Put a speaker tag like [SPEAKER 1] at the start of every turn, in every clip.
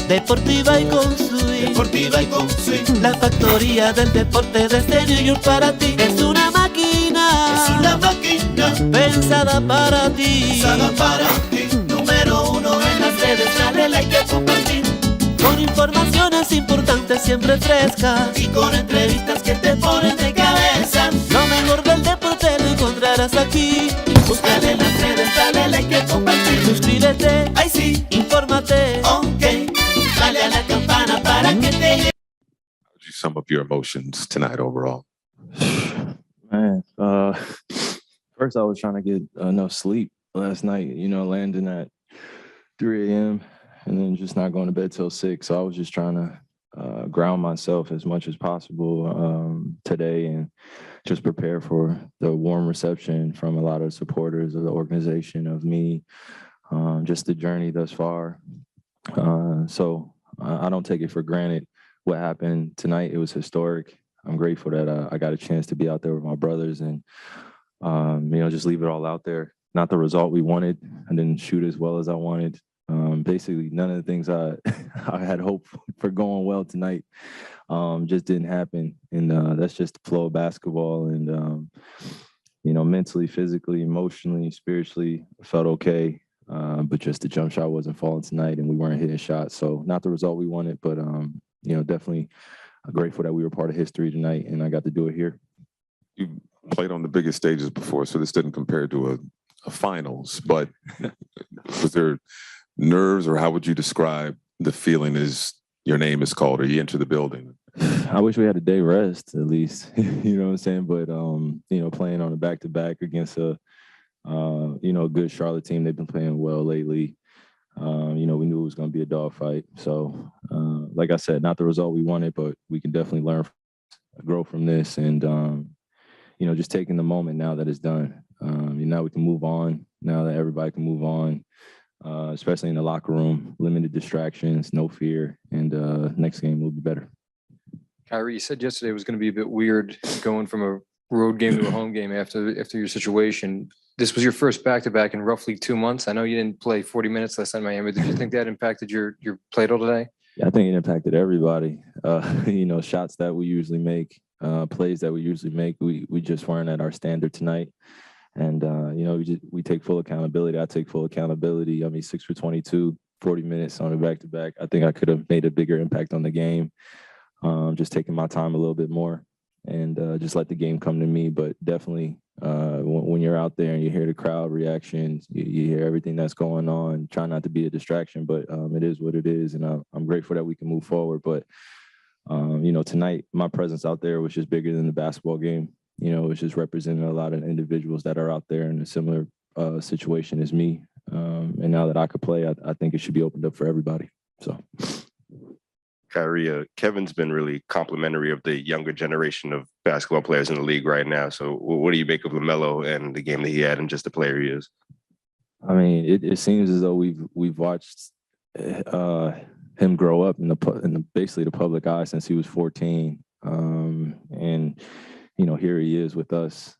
[SPEAKER 1] Deportiva y con swing.
[SPEAKER 2] Deportiva y con swing.
[SPEAKER 1] La factoría del deporte desde New York para ti. Es una máquina.
[SPEAKER 2] Es una máquina
[SPEAKER 1] Pensada para ti.
[SPEAKER 2] pensada para ti. Número uno en las redes, dale like y compartir.
[SPEAKER 1] Con informaciones importantes siempre frescas.
[SPEAKER 2] Y con entrevistas que te ponen de cabeza.
[SPEAKER 1] Lo mejor del deporte lo encontrarás aquí.
[SPEAKER 2] Búscale en las redes, dale like y compartir.
[SPEAKER 1] Suscríbete,
[SPEAKER 2] Ay sí,
[SPEAKER 1] infórmate.
[SPEAKER 2] ok. Dale a la campana para que te llegue.
[SPEAKER 3] How would you sum up your emotions tonight overall?
[SPEAKER 4] Man, first I was trying to get enough sleep last night, landing at 3 a.m. and then just not going to bed till 6. So I was just trying to ground myself as much as possible today and just prepare for the warm reception from a lot of supporters of the organization, of me, just the journey thus far. So I don't take it for granted what happened tonight. It was historic. I'm grateful that I got a chance to be out there with my brothers and, just leave it all out there. Not the result we wanted. I didn't shoot as well as I wanted. Basically, none of the things I had hoped for going well tonight just didn't happen. And that's just the flow of basketball. And, mentally, physically, emotionally, spiritually, I felt okay. But just the jump shot wasn't falling tonight and we weren't hitting shots. So not the result we wanted, but, definitely grateful that we were part of history tonight and I got to do it here.
[SPEAKER 3] You played on the biggest stages before, so this didn't compare to a finals, but was there nerves, or how would you describe the feeling as your name is called or you enter the building?
[SPEAKER 4] I wish we had a day rest at least, you know what I'm saying? But, playing on a back-to-back against a good Charlotte team, they've been playing well lately. We knew it was going to be a dogfight. So, like I said, not the result we wanted, but we can definitely learn, grow from this, and just taking the moment now that it's done. Now we can move on. Now that everybody can move on, especially in the locker room, limited distractions, no fear, and next game will be better.
[SPEAKER 5] Kyrie, you said yesterday it was going to be a bit weird going from a road game to a home game after your situation. This was your first back-to-back in roughly 2 months. I know you didn't play 40 minutes last night in Miami. Did you think that impacted your play total today?
[SPEAKER 4] Yeah, I think it impacted everybody. Shots that we usually make, plays that we usually make, we just weren't at our standard tonight. And, we take full accountability. I take full accountability. 6 for 22, 40 minutes on a back-to-back. I think I could have made a bigger impact on the game, just taking my time a little bit more and just let the game come to me. But definitely when you're out there and you hear the crowd reactions, you hear everything that's going on, try not to be a distraction, but it is what it is. And I'm grateful that we can move forward. But, tonight, my presence out there was just bigger than the basketball game. It's just representing a lot of individuals that are out there in a similar situation as me. And now that I could play, I think it should be opened up for everybody. So.
[SPEAKER 6] Kyrie, Kevin's been really complimentary of the younger generation of basketball players in the league right now. So what do you make of LaMelo and the game that he had and just the player he is?
[SPEAKER 4] It seems as though we've watched him grow up in basically the public eye since he was 14. And here he is with us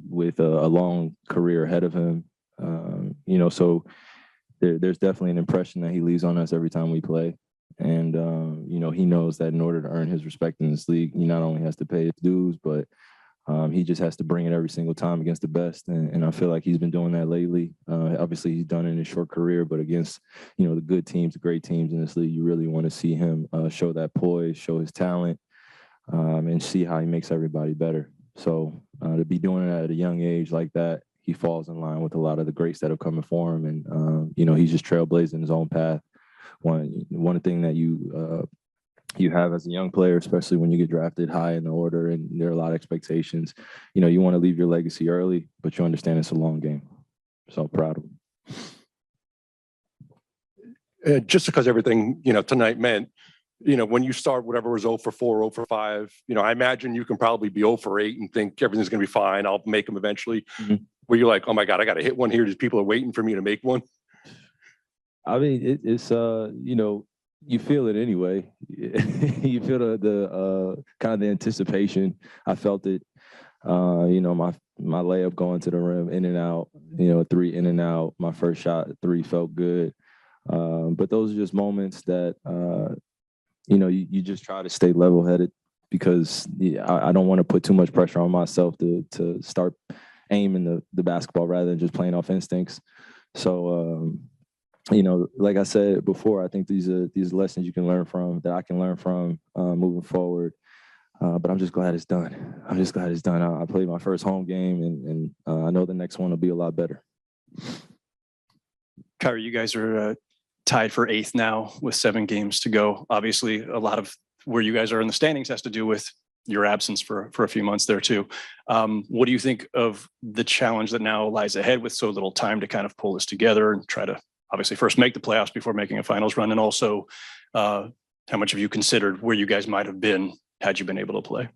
[SPEAKER 4] with a long career ahead of him. So there's definitely an impression that he leaves on us every time we play. And, he knows that in order to earn his respect in this league, he not only has to pay his dues, but he just has to bring it every single time against the best. And I feel like he's been doing that lately. Obviously, he's done it in his short career, but against, the good teams, the great teams in this league, you really want to see him show that poise, show his talent, and see how he makes everybody better. So to be doing it at a young age like that, he falls in line with a lot of the greats that have come before him. And, he's just trailblazing his own path. One thing that you have as a young player, especially when you get drafted high in the order and there are a lot of expectations, you want to leave your legacy early, but you understand it's a long game. So proud of him.
[SPEAKER 7] Just because everything, tonight meant, when you start whatever was 0 for 4, 0 for 5, I imagine you can probably be 0 for 8 and think everything's going to be fine. I'll make them eventually. Mm-hmm. Where you're like, oh my God, I got to hit one here. These people are waiting for me to make one.
[SPEAKER 4] It's you feel it anyway. You feel the kind of the anticipation. I felt it. My layup going to the rim, in and out. 3 in and out. My first shot, 3 felt good. But those are just moments that, you just try to stay level-headed because I don't want to put too much pressure on myself to start aiming the basketball rather than just playing off instincts. So, like I said before, I think these are lessons you can learn from, that I can learn from moving forward. But I'm just glad it's done. I played my first home game, and I know the next one will be a lot better.
[SPEAKER 8] Kyrie, you guys are tied for 8th now with 7 games to go. Obviously, a lot of where you guys are in the standings has to do with your absence for a few months there too. What do you think of the challenge that now lies ahead with so little time to kind of pull this together and try to obviously first make the playoffs before making a finals run? And also, how much have you considered where you guys might have been had you been able to play?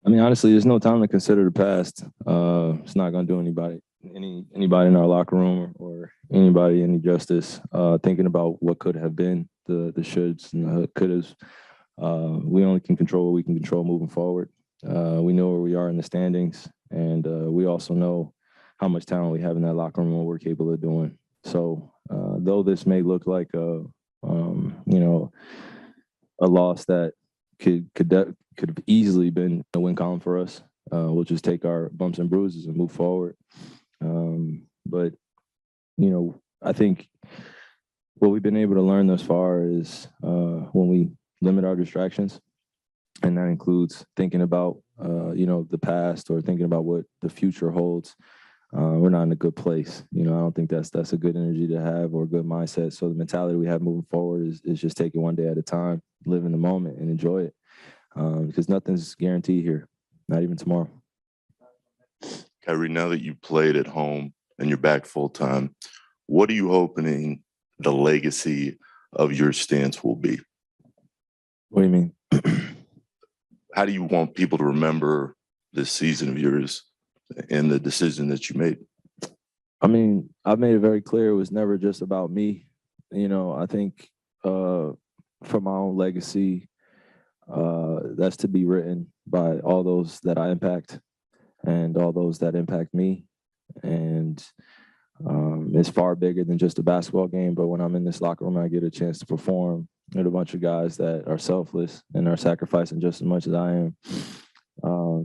[SPEAKER 4] I mean, honestly, there's no time to consider the past. It's not going to do anybody in our locker room or anybody any justice. Thinking about what could have been, the shoulds and the couldas. We only can control what we can control moving forward. We know where we are in the standings, and we also know how much talent we have in that locker room and what we're capable of doing. So, though this may look like a loss that could have easily been a win column for us, we'll just take our bumps and bruises and move forward. But I think what we've been able to learn thus far is when we limit our distractions, and that includes thinking about the past or thinking about what the future holds. We're not in a good place. I don't think that's a good energy to have or a good mindset. So the mentality we have moving forward is just take it one day at a time, live in the moment, and enjoy it, because nothing's guaranteed here, not even tomorrow.
[SPEAKER 9] Kyrie, now that you played at home and you're back full time, what are you hoping the legacy of your stance will be?
[SPEAKER 4] What do you mean?
[SPEAKER 9] How do you want people to remember this season of yours and the decision that you made?
[SPEAKER 4] I mean, I've made it very clear it was never just about me. I think for my own legacy, that's to be written by all those that I impact and all those that impact me. And it's far bigger than just a basketball game. But when I'm in this locker room, I get a chance to perform with a bunch of guys that are selfless and are sacrificing just as much as I am.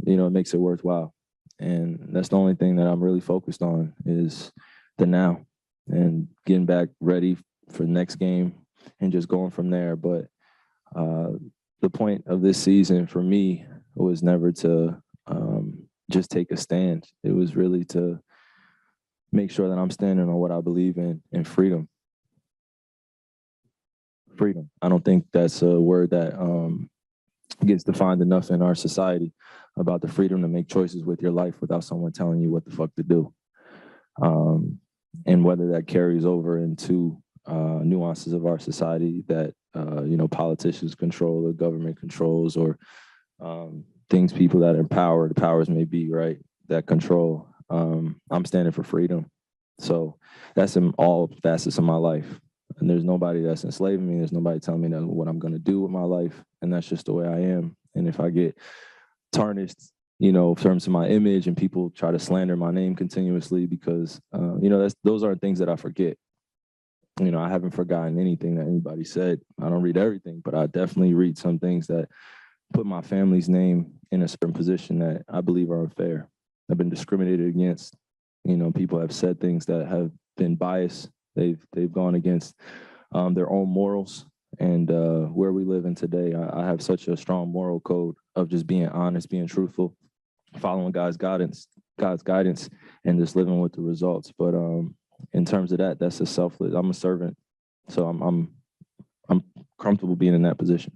[SPEAKER 4] It makes it worthwhile. And that's the only thing that I'm really focused on is the now and getting back ready for the next game and just going from there. But the point of this season for me was never to just take a stand. It was really to make sure that I'm standing on what I believe in and freedom. Freedom. I don't think that's a word that gets defined enough in our society, about the freedom to make choices with your life without someone telling you what the fuck to do. And whether that carries over into nuances of our society that, politicians control, the government controls, or things people that empower, the powers may be, right, that control. I'm standing for freedom. So that's in all facets of my life. And there's nobody that's enslaving me. There's nobody telling me what I'm going to do with my life. And that's just the way I am. And if I get tarnished, in terms of my image, and people try to slander my name continuously because, those aren't things that I forget. I haven't forgotten anything that anybody said. I don't read everything, but I definitely read some things that put my family's name in a certain position that I believe are unfair. I've been discriminated against. People have said things that have been biased. They've gone against their own morals. And where we live in today, I have such a strong moral code of just being honest, being truthful, following God's guidance, and just living with the results. But in terms of that, that's a selfless. I'm a servant, so I'm comfortable being in that position.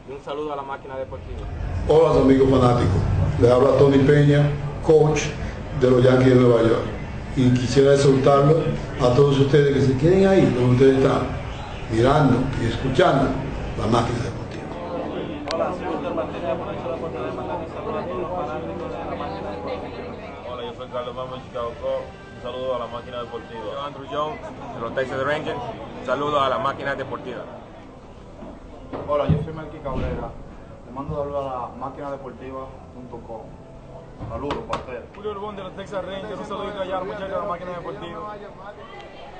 [SPEAKER 10] Un saludo a la máquina deportiva.
[SPEAKER 11] Hola amigos fanáticos, les habla Tony Peña, coach de los Yankees de Nueva York, y quisiera exhortarlos a todos ustedes que se queden ahí donde ustedes están, mirando y escuchando la máquina deportiva.
[SPEAKER 10] Hola, soy Walter Martínez, por eso la oportunidad de mandar un saludo a todos los fanáticos de la máquina deportiva.
[SPEAKER 12] Hola, yo soy Carlos Mamo de Chicago Cubs, un saludo a la máquina deportiva. Yo Andrew Jones de los Texas Rangers, un saludo a la máquina deportiva.
[SPEAKER 13] Hola, yo soy Melqui Cabrera. Le mando saludos a la máquinadeportiva.com.
[SPEAKER 10] Saludos para ustedes.
[SPEAKER 12] Julio Urbón de los Texas Rangers, un saludito allá a los muchachos de la máquina deportiva.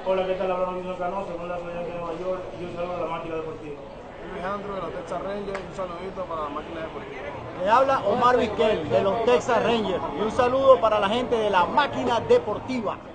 [SPEAKER 10] Hola, ¿qué tal? Hablamos de Canoso, con la ciudad de Nueva York y un saludo a la máquina deportiva.
[SPEAKER 12] Alejandro de los Texas Rangers, un saludito para la máquina deportiva.
[SPEAKER 13] Le habla Omar Vizquel de los Texas Rangers y un saludo para la gente de la máquina deportiva.